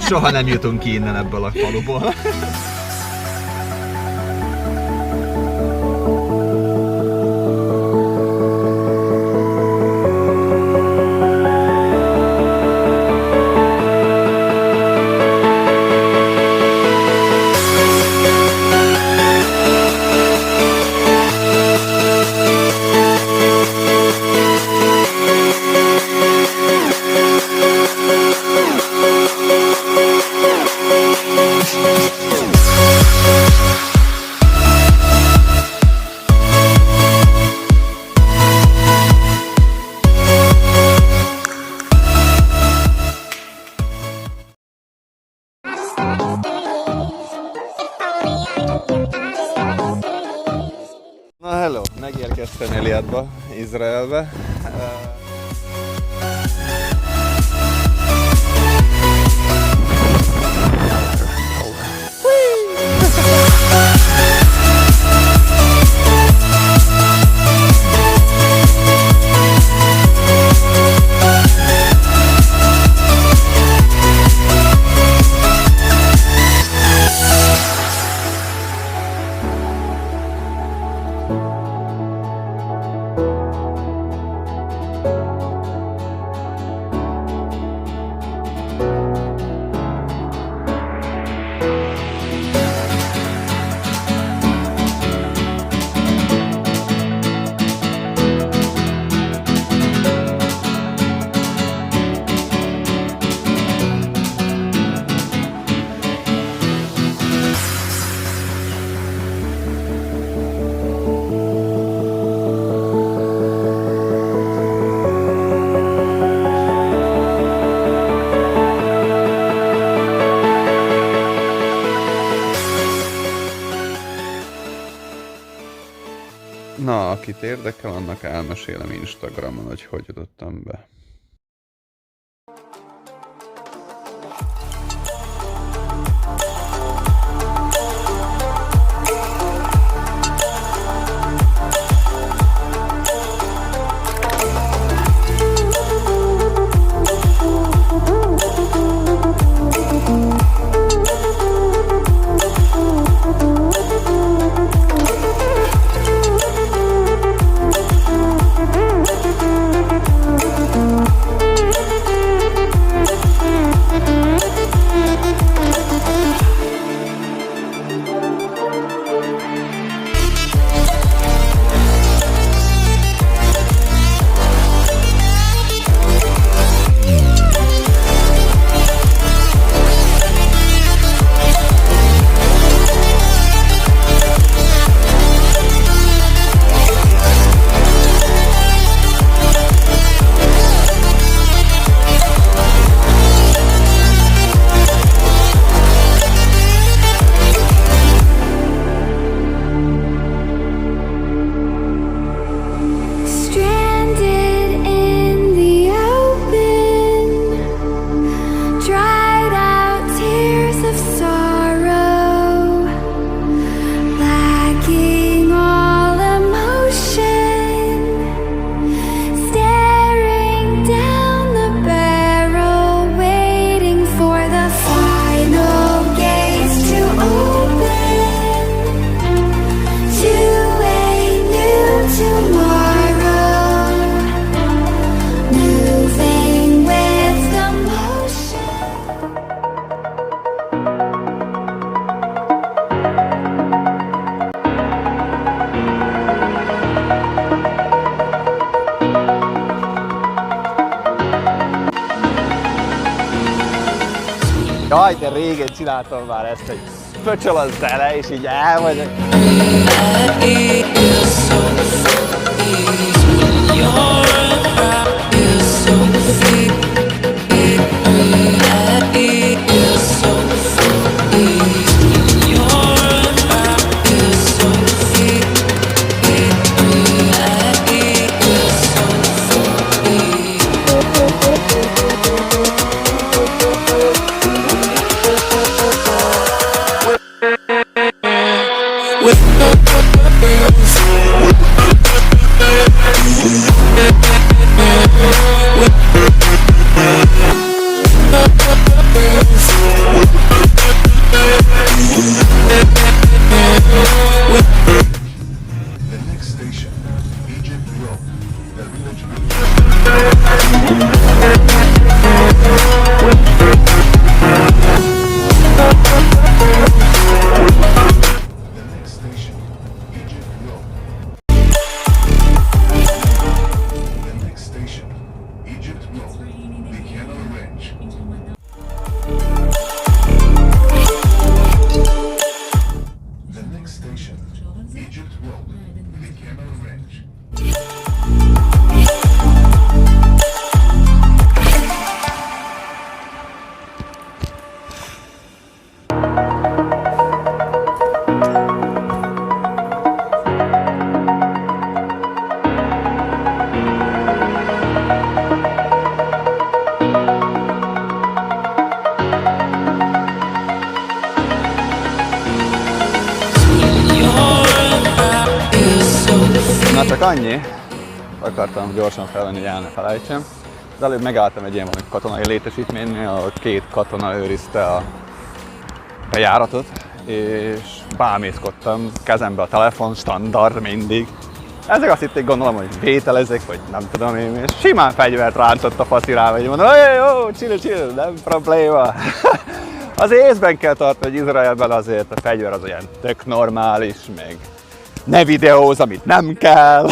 soha nem jutunk ki innen ebből a faluból. Na hello, megérkeztem Eilatba, Izraelbe. Na, akit érdekel, annak elmesélem Instagramon, hogy jutottam be. Jaj, de régen csináltam már ezt, hogy pöcsöl az tele, és így elmegyek. Na csak annyi, akartam gyorsan felvenni, hogy el ne felejtsem. De előbb megálltam egy ilyen katonai létesítménynél, ahol 2 katona őrizte a bejáratot, és bámészkodtam, kezembe a telefon, standard mindig. Ezek azt hitték, gondolom, hogy vételezek, vagy nem tudom én, és simán fegyvert rántott a faszi rám, hogy mondom, jó, chill, nem probléma. Az észben kell tartani, hogy Izraelben azért a fegyver az olyan tök normális, meg ne videóz, amit nem kell.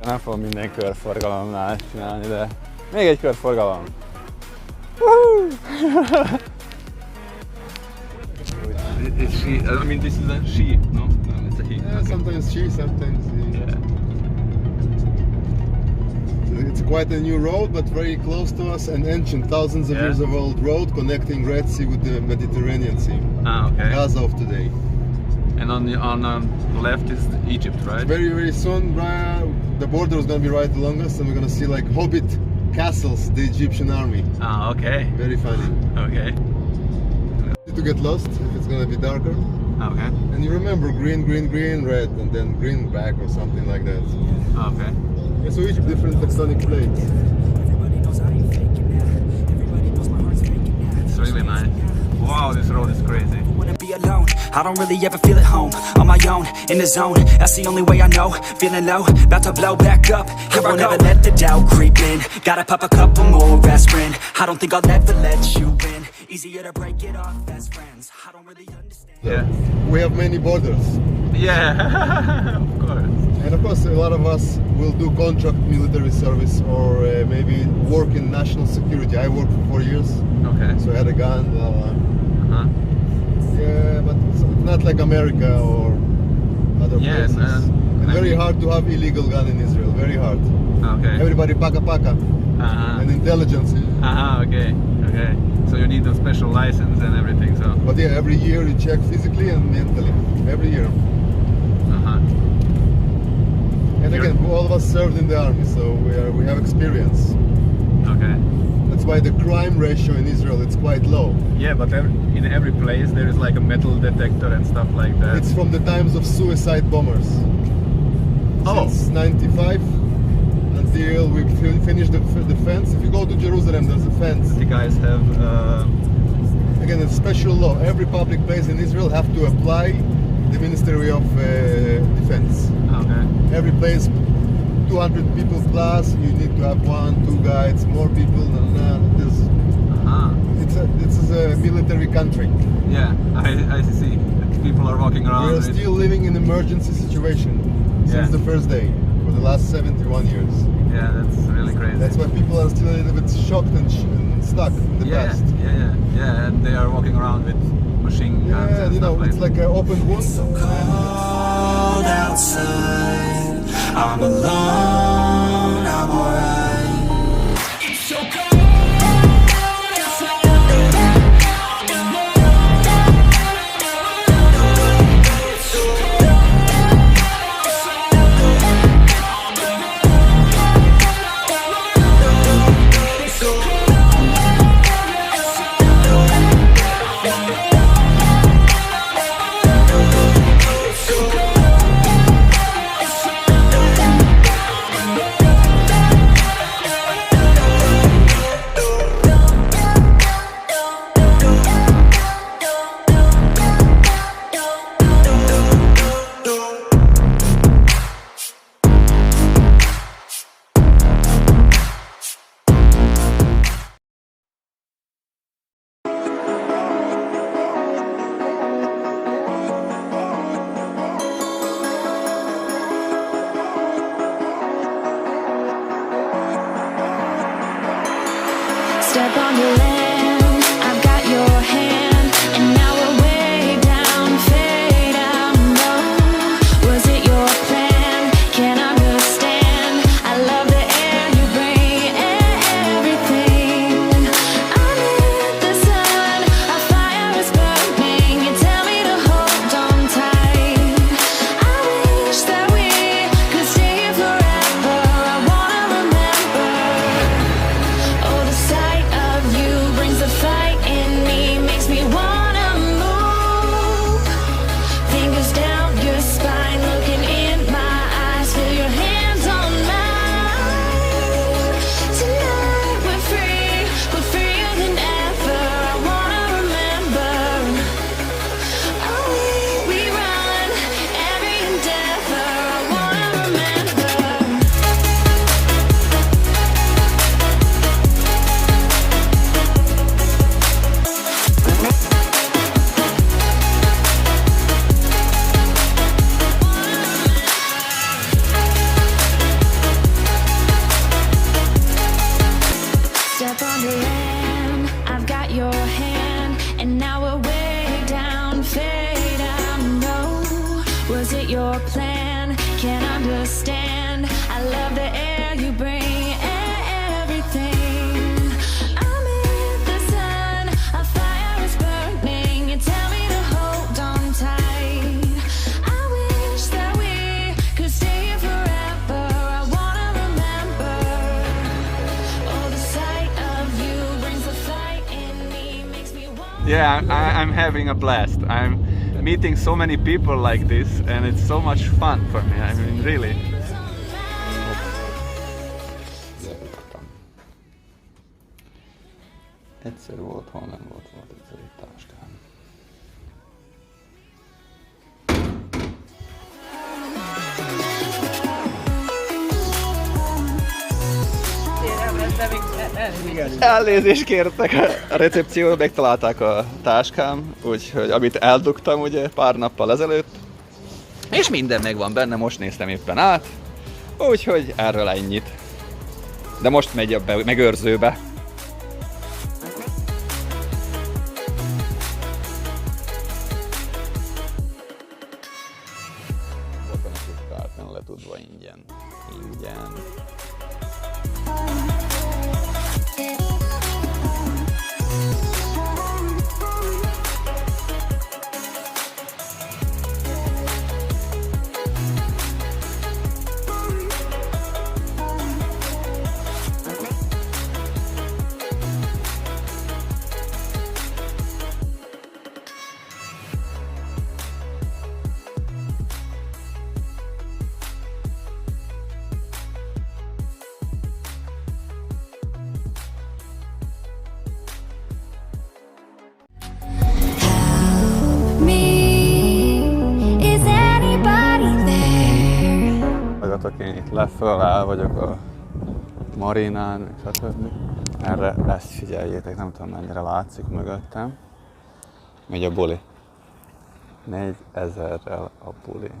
Nem fogom minden körforgalomnál csinálni, de még egy körforgalom. It's she. I mean, this is a she. No, it's a he. Yeah, sometimes she, sometimes he. Yeah. It's quite a new road, but very close to us, an ancient, thousands of years of old road connecting Red Sea with the Mediterranean Sea. Ah, okay. Gaza of today. And on the left is Egypt, right? Very, very soon, the border is going to be right along us, and we're going to see like Hobbit castles, the Egyptian army. Ah, okay. Very funny. Okay. To get lost if it's going to be darker. Okay. And you remember green, green, green, red, and then green back or something like that. Okay. Yeah, so each different tectonic plates. It's really nice. Wow, this road is crazy. Be alone, I don't really ever feel at home. On my own, in the zone, that's the only way I know. Feeling low, about to blow back up. Here I won't ever let the doubt creep in. Gotta pop a couple more aspirin. I don't think I'll ever let you in. Easier to break it off best friends. I don't really understand. Yeah. We have many borders. Yeah, of course. And of course, a lot of us will do contract military service or maybe work in national security. I worked for 4 years, Okay. so I had a gun, blah, blah. Uh-huh. Yeah, but it's not like America or other Yes, places. And very hard to have illegal gun in Israel, very hard. Okay. Everybody paka, Uh-huh. and intelligence. Uh-huh, okay. Okay. So you need a special license and everything, so. But yeah, every year you check physically and mentally, every year. Uh-huh. And again, all of us served in the army, so we have experience. Okay. That's why the crime ratio in Israel is quite low. Yeah, but in every place there is like a metal detector and stuff like that. It's from the times of suicide bombers. Oh. Since 95 until we finished the fence. If you go to Jerusalem, there's a fence. The guys have Again, it's special law. Every public place in Israel have to apply the Ministry of Defense. okay. Every place, 200 people plus, you need to have 1, 2 guides, more people. This is a military country. Yeah, I see. People are walking around. We are with- still living in emergency situation since Yeah. the first day for the last 71 years. Yeah, that's really crazy. That's why people are still a little bit shocked and stuck in the past. Yeah, and they are walking around with machine guns Yeah, and you know, stuff it's like an open wound. It's so cold outside. I'm alone, I'm alright. It's so cold outside. Step on the land, I've got your hand, and now we're way down, fade out, no. Was it your plan? Can't understand. I love the air you bring, everything. I'm in the sun, our fire is burning. You tell me to hold on tight. I wish that we could stay here forever. I wanna remember. Oh, the sight of you brings the fight in me, makes me wanna move. Fingers down your spine, looking in my eyes, feel your hands on mine. Tonight we're freer than ever. I wanna remember. Oh, we run every endeavor. I wanna remember. Step on the land, I've got your hand, and now we're way down, fade out, no. Was it your plan? Can't understand. I love the air you bring, everything. I'm in the sun, a fire is burning. You tell me to hold on tight. I wish that we could stay here forever. I wanna remember. Oh, the sight of you brings the fight in me, makes me want. Yeah, I'm having a blast. I'm meeting so many people like this, and it's so much fun for me. I mean, really. Egyszer volt, hol nem volt egyszer egy táskám. Elnézést kértek, a recepcióban megtalálták a táskám, úgyhogy amit eldugtam ugye pár nappal ezelőtt, és minden megvan benne, most néztem éppen át, úgyhogy erről ennyit. De most megy a megőrzőbe. Kártyan letudva ingyen. Én itt leföl, el vagyok a marinán, stb. Erre ezt figyeljétek, nem tudom mennyire látszik mögöttem. Megy a buli. 4000-rel a buli.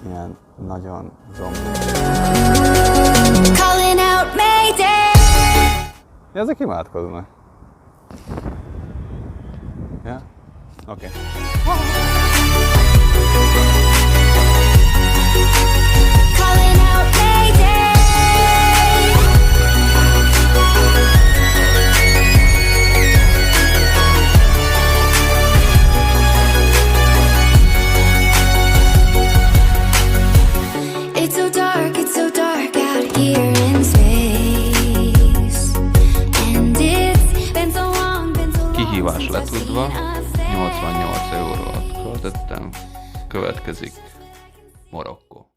Ilyen nagyon zombi. Ja, ezek imádkoznak. Ja? Oké. Calling out Mayday. It's so dark out here in space. And it's been so long, Kihívás letudva, 88 eurót költöttem, következik Marokkó.